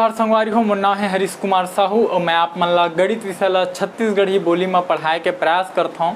नमस्कार संगवारी हो, मोर नाम है हरीश कुमार साहू और मैं आप मन ला गणित विषय ला छत्तीसगढ़ी बोली में पढ़ाए के प्रयास करता हूँ।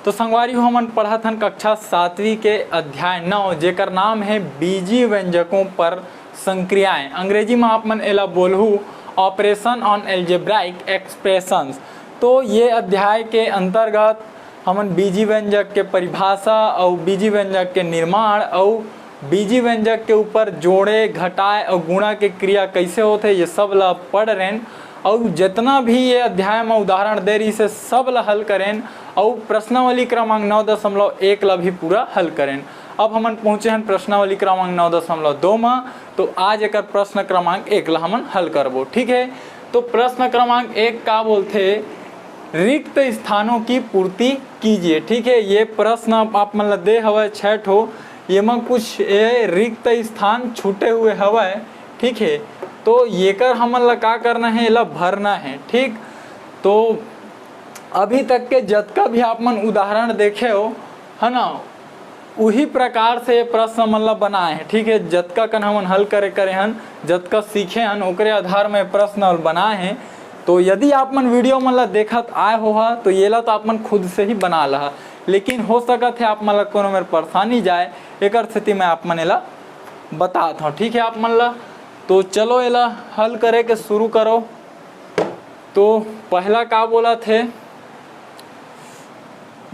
तो संगवारी हो, हमन पढ़त हन कक्षा 7वीं के अध्याय 9 जेकर नाम है बीजी व्यंजकों पर संक्रियाएं। अंग्रेजी में आप मन एला बोलहू ऑपरेशन ऑन एल्जेब्राइक एक्सप्रेशंस। तो ये अध्याय के अंतर्गत हमन बीजी व्यंजक के परिभाषा और बीजी व्यंजक के निर्माण और बीजी व्यंजक के ऊपर जोड़े घटाए और गुणा के क्रिया कैसे होते ये सब ला पढ़ रहें और जितना भी ये अध्याय में उदाहरण दे रही से सब ला हल करें और प्रश्नावली क्रमांक 9.1 ला भी पूरा हल करें। अब हमन पहुँचे हैं प्रश्नावली क्रमांक 9.2 में। तो आज एक प्रश्न क्रमांक 1 ला हमन हल करबो। ठीक है, तो प्रश्न क्रमांक 1 का बोलते रिक्त स्थानों की पूर्ति कीजिए। ठीक है, ये प्रश्न आप मन ला दे हवा 6 ठो, ये में कुछ रिक्त स्थान छूटे हुए हवाए। ठीक है, तो ये कर हमन ला का करना है, इला भरना है। ठीक, तो अभी तक के जतका भी आप मन उदाहरण देखे हो है ना, उही प्रकार से ये प्रश्न मन ला बनाए हैं। ठीक है, जतका कन हमन हल करे हन, जतका सीखे हन ओकरे आधार में प्रश्न बनाए हैं। तो यदि आप मन वीडियो मन ला देखत आए हो तो ये ला तो आप मन खुद से ही बना ला, लेकिन हो सकत है आप मन ला कोनो मेरे परेशानी जाए, एक स्थिति में आप मन एला बताता हूँ। ठीक है आप मन ला, तो चलो एला हल करे के शुरू करो। तो पहला का बोला थे,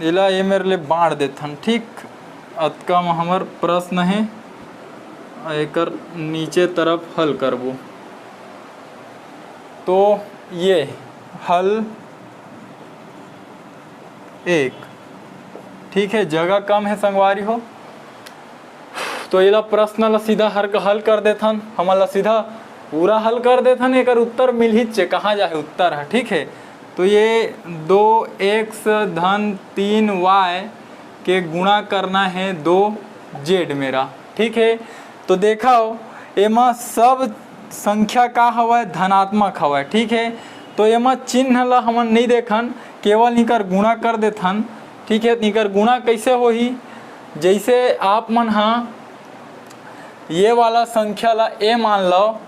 एला ये मेरे लिए बांट देथन। ठीक, अतका में हमार प्रश्न है, एक नीचे तरफ हल करबो। तो ये हल 1। ठीक है, जगह कम है संगवारी हो, तो ये प्रश्न ला सीधा हल कर देथन, हमन ला सीधा पूरा हल कर देथन। एक उत्तर मिल ही चे, कहाँ जाए उत्तर है। ठीक है, तो ये 2x धन 3y के गुणा करना है 2z मेरा। ठीक है, तो देखाओ एमा सब संख्या का हवा धनात्मक हवा। ठीक है, तो एमा चिन्ह ला हमन नहीं देखन, केवल निकर गुणा कर देथन। ठीक है, निकर गुणा कैसे होही, जैसे आप मन हाँ ये वाला संख्या ला a मान लो।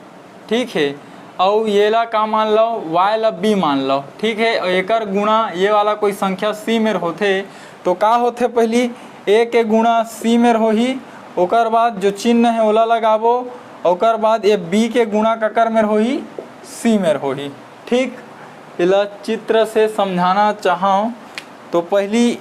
ठीक है, और ये ला का मान लो, y ला b मान लो। ठीक है, और एकर गुणा ये वाला कोई संख्या c में होते तो का होते, पहली a के गुणा c में होही, ओकर बाद जो चिन्ह है ओला लगाबो, ओकर बाद ये b के गुणा ककर में होही, c में होही। ठीक, इला चित्र से समझाना चाहूँ तो पहली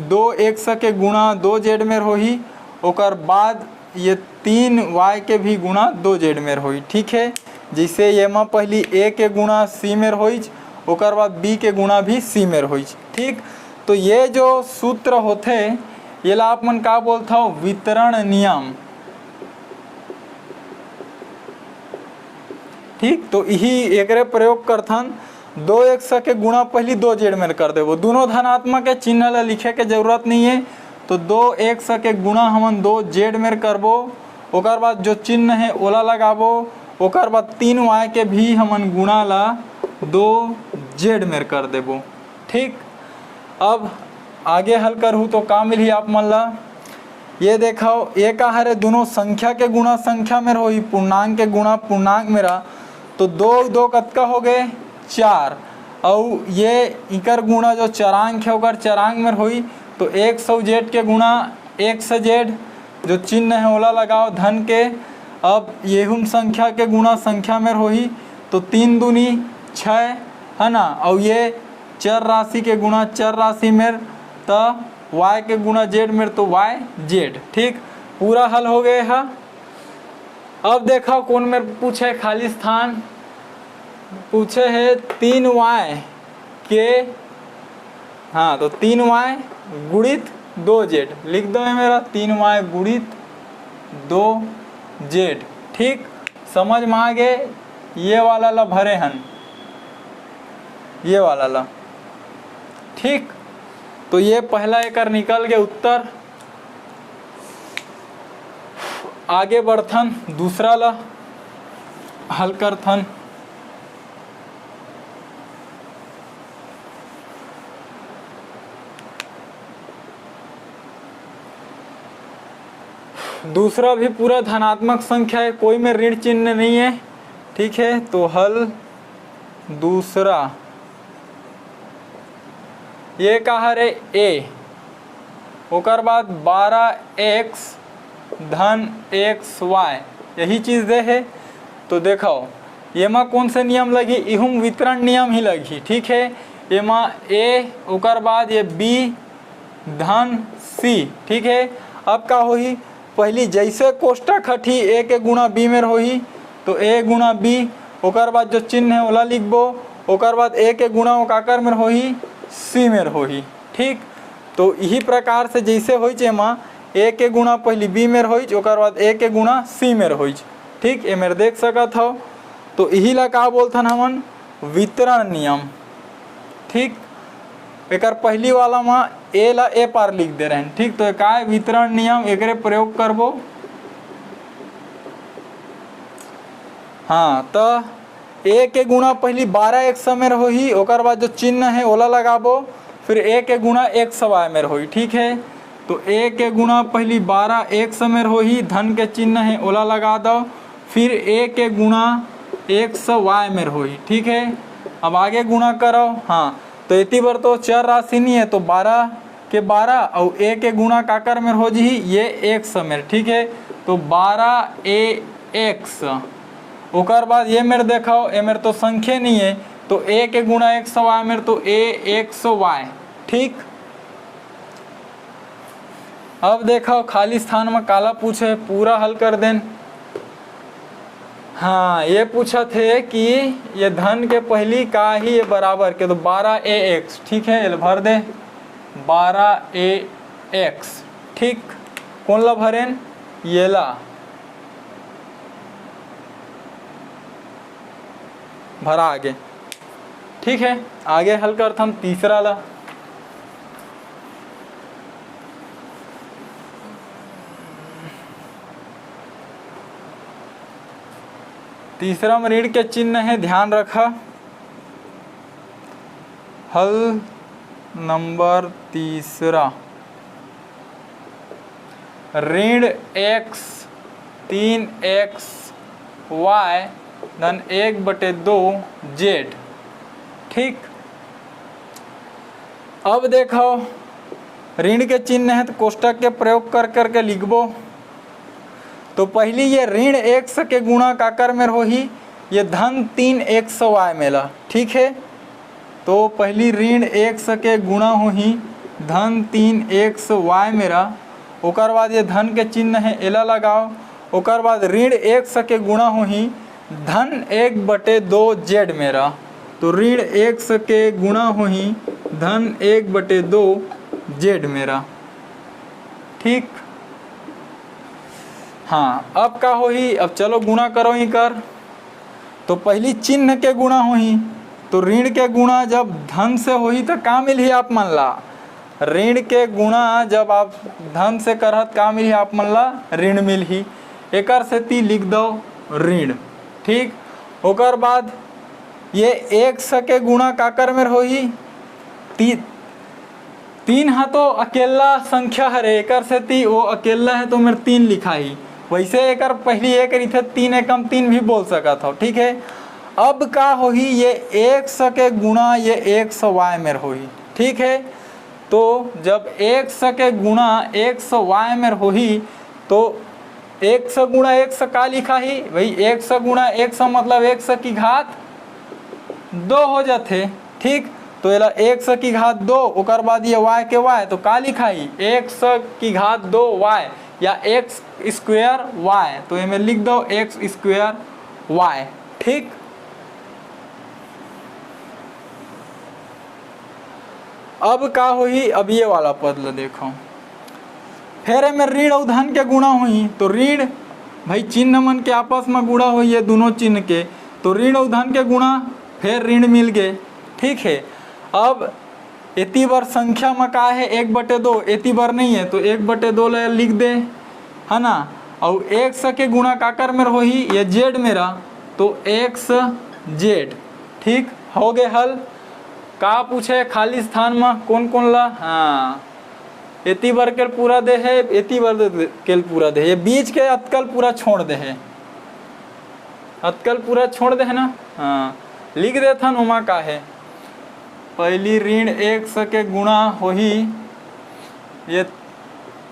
2x के गुणा 2z में होही, ओकर बाद ये 3y के भी गुणा 2z में होई। ठीक है, जैसे ये में पहली a के गुणा c में होई, ओकर बाद b के गुणा भी c में होई। ठीक, तो ये जो सूत्र होते ये ला आप मन का बोलता हो, वितरण नियम। ठीक, तो यही एकरे प्रयोग करथन। 2x के गुणा पहली 2z में कर देवो, दोनों धनात्मक है, चिन्ह ला लिखे के जरूरत नहीं है। तो 2x के गुणा हमन 2z में करबो, ओकर बाद जो चिन्ह है ओला लगाबो, ओकर बाद 3y के भी हमन गुणा ला 2z में कर देबो। ठीक, अब आगे हल करहूँ तो का मिली आप मन ला, ये देखाओ ये का हरे दोनों संख्या के गुणा संख्या में होई, पूर्णांक के गुणा पूर्णांक में रहा। तो 2 कतका हो गए 4, और ये इकर गुणा जो चरांक है ओकर चरांक में होई, तो 100z के गुणा 1z, जो चिन्ह है ओला लगाओ धन के। अब येहुम संख्या के गुणा संख्या में होही, तो 3 दूनी 6 है ना, और ये चर राशि के गुणा चर राशि में, तो y के गुणा z में, तो yz। ठीक, पूरा हल हो गए है। अब देखो कौन में पूछे, खाली स्थान पूछे है 3y के, हाँ तो 3y गुणित 2z लिख दो है मेरा, 3y गुणित 2z। ठीक, समझ में आ गए, ये वाला ला भरे हन, ये वाला ला। ठीक, तो ये पहला एक निकल गया उत्तर। आगे बढ़थन, दूसरा ला हल करथन। दूसरा भी पूरा धनात्मक संख्या है, कोई में ऋण चिन्ह नहीं है। ठीक है। तो हल दूसरा ये कहा रे ए, ओकर बाद 12x धन xy यही चीज़ दे है। तो देखो ये में कौन से नियम लगी, इहुम वितरण नियम ही लगी, ठीक है। ये में ए ओकर बाद ये b धन c, ठीक है। अब का होही, पहली जैसे कोष्टक हठी ए के गुणा b में होही, तो a गुणा b, ओकर बाद जो चिन्ह है ओला लिखबो, ओकर बाद a के गुणा ओकाकर में होही c में होही, ठीक। तो यही प्रकार से जैसे होई छे माँ a के गुणा पहली b में होई, ओकर बाद a के गुणा c में होई, ठीक। ए मेरे देख सकत हो। तो यही ला का बोलथन हमन वितरण नियम, ठीक। एकर पहली वाला माँ ए ला ए पार लिख दे रहे हैं, ठीक। तो का है वितरण नियम, एकरे प्रयोग करबो। हाँ, तो ए के गुणा पहली 12x में होही, ओकर बाद जो चिन्ह है ओला लगाबो, फिर ए के गुणा xy में होही, ठीक है। तो ए के गुणा पहली 12x में होही, धन के चिन्ह है ओला लगा दो, फिर ए के गुणा xy में होही, ठीक है। अब आगे गुणा करो। हाँ, तो इतनी बार तो चर राशि नहीं है, तो 12 के 12 और ए के गुणा काकर में हो जी ये x में, ठीक है। तो 12ax, ओकर बाद ये मेरे देखो ए मेरे तो संख्या नहीं है, तो a के गुणा xy में तो axy, ठीक। अब देखो खाली स्थान में काला पूछे, पूरा हल कर दें। हाँ, ये पूछा थे कि ये धन के पहली का ही ये बराबर के, तो 12ax, ठीक है। ये भर दे 12ax, ठीक। कौन ला भरें, ये ला भरा आगे, ठीक है। आगे हल करता हम तीसरा ला। तीसरा में ऋण के चिन्ह है, ध्यान रखा। हल नंबर तीसरा, ऋण x 3xy धन 1/2z, ठीक। अब देखो ऋण के चिन्ह है तो कोष्टक के प्रयोग कर करके लिखबो। तो पहली ये ऋण x के गुणा काकर में होही, ये धन 3xy में ला, ठीक है। तो पहली ऋण x के गुणा होही धन 3xy मेरा, ओकर बाद ये धन के चिन्ह है एला लगाओ, ओकर बाद ऋण x के गुणा होही धन 1/2z मेरा, तो ऋण x के गुणा होही धन 1/2z मेरा, ठीक। हाँ, अब का होही, अब चलो गुणा करो ही कर। तो पहली चिन्ह के गुणा होही, तो ऋण के गुणा जब धन से होही तो का मिलही आप मन ला, ऋण के गुणा जब आप धन से करत का मिलही आप मन ला, ऋण मिलही। एकर से ती लिख दो ऋण, ठीक। ओकर बाद ये x के गुणा काकर में होही, तीन है तो अकेला संख्या है, एकर से ती वो अकेला है तो मेरे 3 लिखा ही, वैसे एकर पहली एक रही 3 एकम 3 भी बोल सकता हो, ठीक है। अब का होही, ये x के गुणा ये xy में होही, ठीक है। तो जब x के गुणा xy में होही, तो x गुणा x का लिखा ही भाई, x गुणा x मतलब x की घात 2 हो जाते, ठीक। तो ये x की घात 2, ओकर बाद ये y के y, तो का लिखा ही x की घात 2y या x स्क्वायर y, तो ये लिख दो x स्क्वायर y, ठीक। अब का होही, अब ये वाला पद ला देखो, फिर में ऋण और धन के गुणा हुई, तो ऋण भाई चिन्ह मन के आपस में गुणा हुई है दोनों चिन्ह के, तो ऋण और धन के गुणा फिर ऋण मिल गए, ठीक है। अब इतनी बार संख्या में का है 1/2, इतनी बार नहीं है तो 1/2 ले लिख दे, है ना। और x के गुणा काकर में होही ये z मेरा, तो xz, ठीक हो गए हल। का पूछे खाली स्थान में कौन कौन ला, हाँ इतनी बार के पूरा दे है, इतनी बार के पूरा दे, ये बीच के अतकल पूरा छोड़ दे है, अतकल पूरा छोड़ दे है ना। हाँ, लिख देथन उमा का है पहली ऋण 100 के गुणा होही ये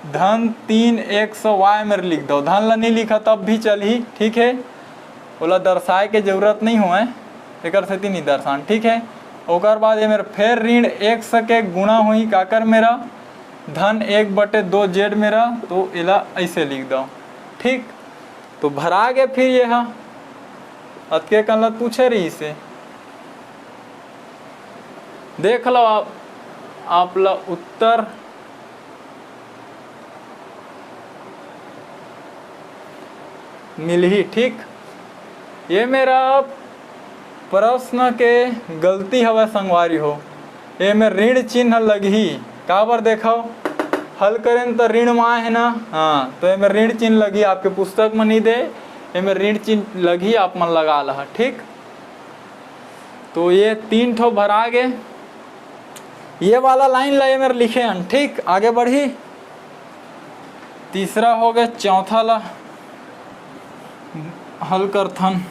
धन 3 y में लिख दो। धन ला नहीं लिखा तब भी चलही, ठीक है। बोला दर्शाए के जरूरत नहीं हो एक सेती नहीं दर्शान, ठीक है। ओकर बाद ये मेरा फिर ऋण 100 के गुणा होही काकर मेरा धन 1/2 जेड मेरा, तो इला ऐसे लिख दो, ठीक। तो भरा गए फिर ये हाँ अतके कल पूछे रही से देख लो आप ला उत्तर मिल ही, ठीक। ये मेरा प्रश्न के गलती हवा संगवारी हो, ये में ऋण चिन्ह लगी काबर देखो हल करें तो ऋण माँ है ना। हाँ, तो ये में ऋण चिन्ह लगी आपके पुस्तक में नहीं दे, ये में ऋण चिन्ह लगी आप मन लगा ला, ठीक। तो ये 3 ठो भरा गए। ये वाला लाइन ला ये मेरे लिखे हैं, ठीक। आगे बढ़ी तीसरा हो गया, चौथा ला हल करथन।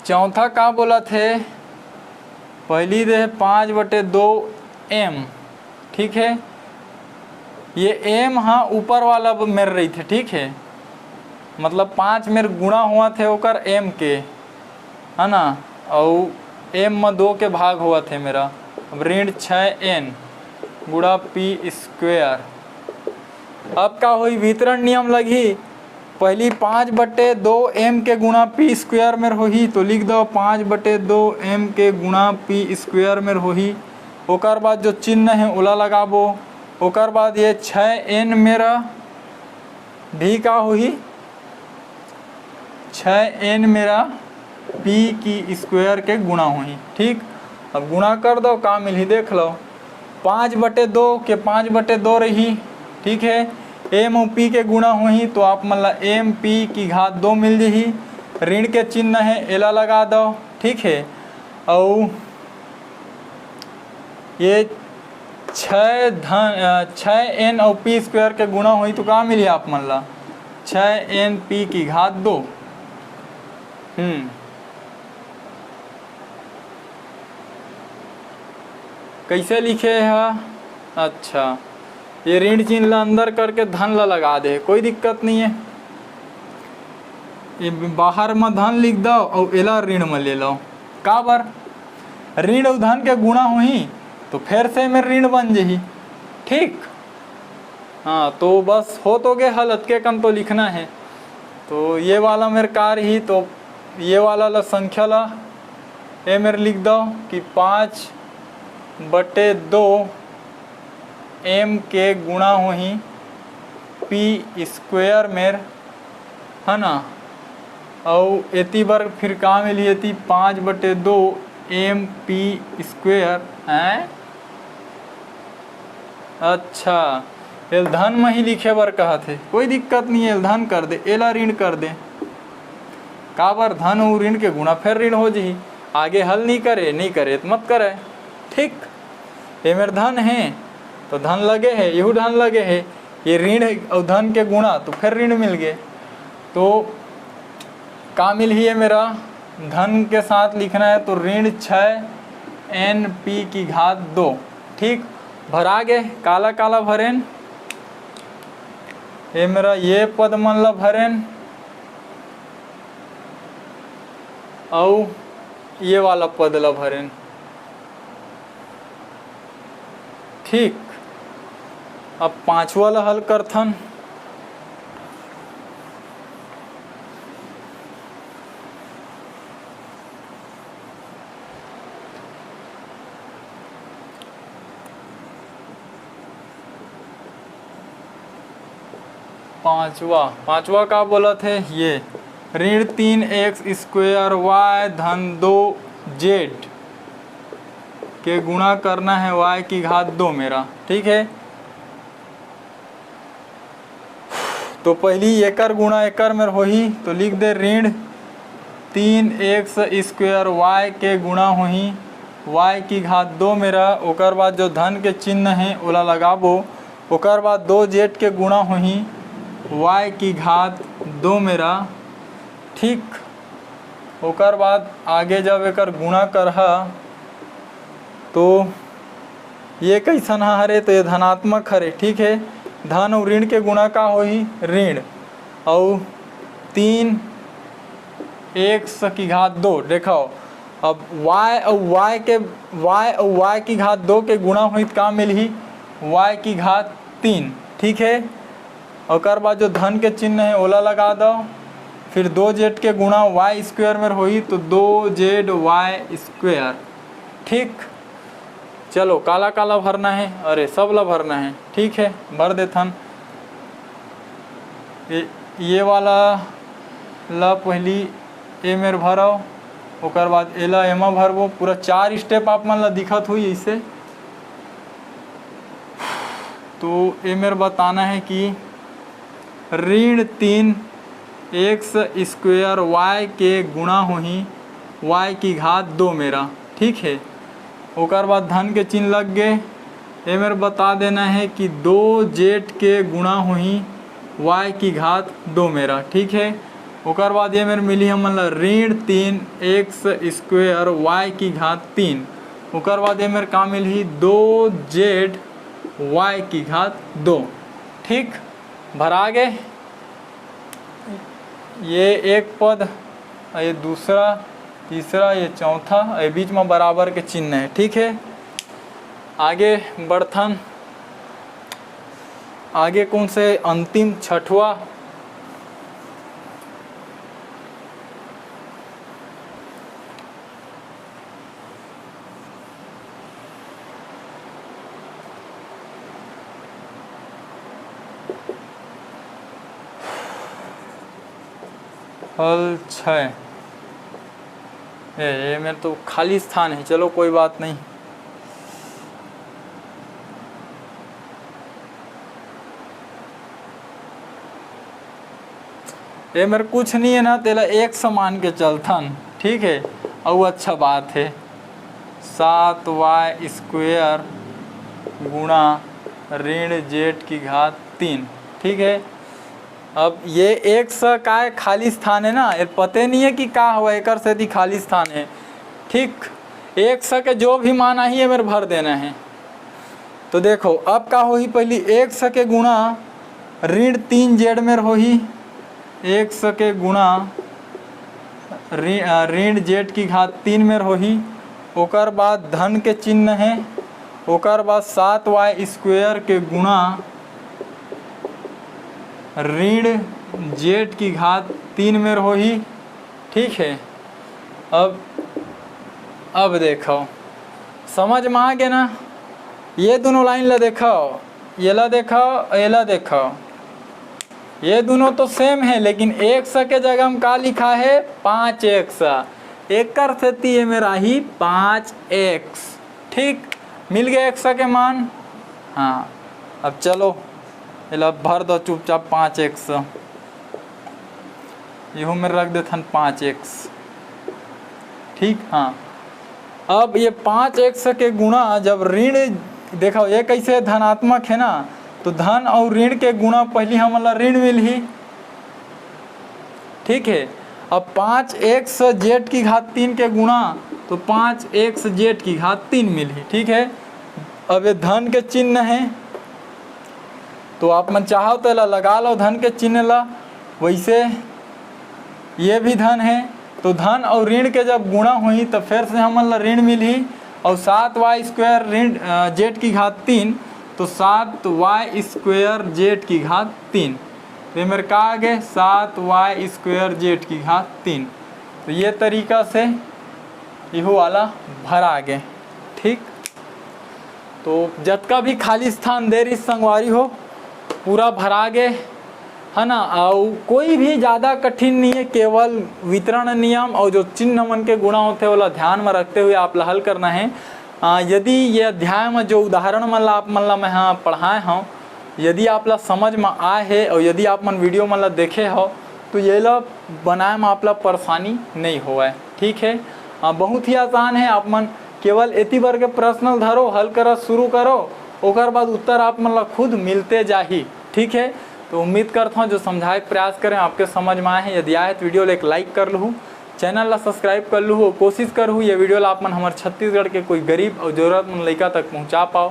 चौथा का बोला थे पहली दे 5/2 m, ठीक है। ये m हाँ ऊपर वाला मेरे रही थे, ठीक है। मतलब 5 मेरे गुणा हुआ थे ओकर m के, है ना, और m में 2 के भाग हुआ थे मेरा। अब ऋण 6n गुणा p²। अब का हुई वितरण नियम लगी पहली 5/2 m के गुणा p² में होही, तो लिख दो 5/2 m के गुणा p² में होही। ओकर बाद जो चिन्ह है ओला लगाबो। ओकर बाद ये 6n मेरा भी का होही 6n मेरा p² के गुणा होही, ठीक। अब गुणा कर दो का मिली देख लो 5/2 के 5/2 रही, ठीक है। m और p के गुणा होही तो आप मतलब m(p)2 मिल जाही। ऋण के चिन्ह है एला लगा दो, ठीक है। और ये 6n और p² के गुणा हुई तो का मिली आप मन ला 6n(p)2। कैसे लिखे है? अच्छा, ये ऋण चिन्ह ला अंदर करके धन ला लगा दे, कोई दिक्कत नहीं है। ये बाहर में धन लिख दो और एला ऋण में ले लो। का बार ऋण और धन के गुणा हुई तो फिर से में ऋण बन जाही, ठीक। हाँ, तो बस हो तो गए हल, अतके कम तो लिखना है। तो ये वाला मेरे कार्य ही, तो ये वाला ला संख्या ला ये मेरे लिख दो कि 5/2 m के गुणा हुई p² में, है ना। और एती बार फिर का मिली एती 5/2 m p² है। अच्छा, एल धन में ही लिखे बर कहा थे, कोई दिक्कत नहीं है, एल धन कर दे, एला ऋण कर दे। का बार धन और ऋण के गुणा फिर ऋण हो जी। आगे हल नहीं करे तो मत करे, ठीक। ये मेरे धन है तो धन लगे है, यहू धन लगे है, ये ऋण और धन के गुणा तो फिर ऋण मिल गए। तो का मिल ही है मेरा धन के साथ लिखना है तो ऋण 6n(p)2, ठीक। भरा गए काला काला भरेन, ये मेरा ये पद मन ला भरेन और ये वाला पद ला भरेन, ठीक। अब 5 वाला हल करथन। पांचवा का बोला थे ये ऋण 3x² y धन 2z के गुणा करना है y की घात 2 मेरा, ठीक है। तो पहली एकर गुणा एकर में होही, तो लिख दे ऋण 3x स्क्वायर y के गुणा होही y की घात 2 मेरा। ओकर बाद जो धन के चिन्ह है ओला लगाबो। ओकर बाद 2z के गुणा होही y की घात 2 मेरा, ठीक। ओकर बाद आगे जब एकर गुणा करहा तो ये कैसन हरे, तो ये धनात्मक हरे, ठीक है। धन और ऋण के गुणा का होही ऋण, और 3x की घात 2। देखो अब y और y की घात 2 के गुणा हुई तो का मिलही y की घात 3, ठीक है। और बाद जो धन के चिन्ह है ओला लगा दो। फिर 2z के गुणा y स्क्वायर में होई तो 2zy स्क्वायर, ठीक। चलो काला काला भरना है, अरे सब ला भरना है, ठीक है, भर देथन। ये वाला ला पहली ए में भरो, ओकर बाद एला एमा भरबो। पूरा 4 स्टेप आप मन ला दिखत हुई ऐसे। तो ए में बताना है कि ऋण 3x स्क्वायर y के गुणा होही y की घात 2 मेरा, ठीक है। ओकर बाद धन के चिन्ह लग गए। ए मेरे बता देना है कि 2z के गुणा होही y की घात 2 मेरा, ठीक है। ओकर बाद ये मेरे मिली हमन ला ऋण 3x स्क्वायर y की घात 3। ओकर बाद ये मेरे का मिली 2z y की घात 2, ठीक। भरा गए ये एक पद, ये दूसरा, तीसरा, ये चौथा, ये बीच में बराबर के चिन्ह है, ठीक है। आगे बढ़थन, आगे कौन से अंतिम छठवा हल 6। ये मेरे तो खाली स्थान है, चलो कोई बात नहीं। ये मेरे कुछ नहीं है ना, तेला एक समान के चलथन, ठीक है। और अच्छा बात है 7y स्क्वायर गुणा ऋण z की घात 3, ठीक है। अब ये एक सा का है खाली स्थान है ना, ये पते नहीं है कि का हुआ एक से थी खाली स्थान है, ठीक। एक सा के जो भी मान आई है मेरे भर देना है। तो देखो अब का हो ही, पहली एक सा के गुणा ऋण 3z में होही, एक सा के गुणा ऋण z की घात 3 में होही। ओकर बाद धन के चिन्ह है। ओकर बाद 7y स्क्वायर के गुणा ऋण z की घात 3 में होही, ठीक है। अब देखो समझ में आ गया ना, ये दोनों लाइन ला देखो, ये ला देखो, ये ला देखो, ये दोनों तो सेम है, लेकिन एक सा के जगह में का लिखा है 5x। एक कर से ये मेरा ही 5x, ठीक। मिल गया एक सा के मान, हाँ। अब चलो इला भर दो चुपचाप 5x, यहू में रख देथन 5x, ठीक। हाँ अब ये 5x के गुणा जब ऋण, देखो ये कैसे धनात्मक है ना, तो धन और ऋण के गुणा पहली हमारा ऋण मिली, ठीक है। अब 5x z की घात 3 के गुणा तो 5x z की घात 3 मिली, ठीक है। अब ये धन के चिन्ह है, तो आप मन चाहो तो लगा लो धन के चिन्ह ला। वैसे ये भी धन है, तो धन और ऋण के जब गुणा हुई तो फिर से हमन ला ऋण मिली। और 7y स्क्वायर ऋण z की घात 3, तो 7y स्क्वायर z की घात 3। तो ये मेरे का आ गए 7y स्क्वायर z की घात 3। तो ये तरीका से यह वाला भर आ गए, ठीक। तो जतका भी खाली स्थान दे रही संगवारी हो पूरा भरा गए है ना। और कोई भी ज़्यादा कठिन नहीं है, केवल वितरण नियम और जो चिन्ह मन के गुणा होते हैं वाला ध्यान में रखते हुए आप हल करना है। यदि ये अध्याय में जो उदाहरण मन ला आप मन ला मैं हाँ पढ़ाए हूँ यदि आप ला समझ में आए है और यदि आप मन वीडियो मन ला देखे हो तो ये ला बनाए में आप ला परेशानी नहीं होए। ठीक है, बहुत ही आसान है। आप मन केवल एती बार के प्रश्न धरो, हल करा शुरू करो, ओकर बाद उत्तर आप मन ला खुद मिलते जाही। ठीक है, तो उम्मीद करता हूँ जो समझाए प्रयास करें आपके समझ में आए हैं। यदि आए तो वीडियो एक लाइक कर लूँ, चैनल ला सब्सक्राइब कर लूँ, कोशिश करूँ ये वीडियो ला आप मन हमारे छत्तीसगढ़ के कोई गरीब और जरूरतमंद लड़का तक पहुँचा पाओ,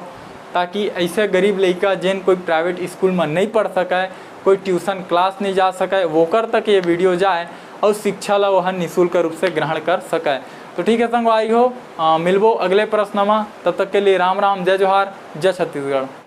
ताकि ऐसे गरीब लड़का जिन कोई प्राइवेट स्कूल में नहीं पढ़ सके, कोई ट्यूशन क्लास नहीं जा सके, वोकर तक ये वीडियो जाए और शिक्षा ला वह निःशुल्क रूप से ग्रहण कर सके। तो ठीक है संगवारी हो, मिलबो अगले प्रश्न में। तब तक के लिए राम राम, जय जोहार, जय छत्तीसगढ़।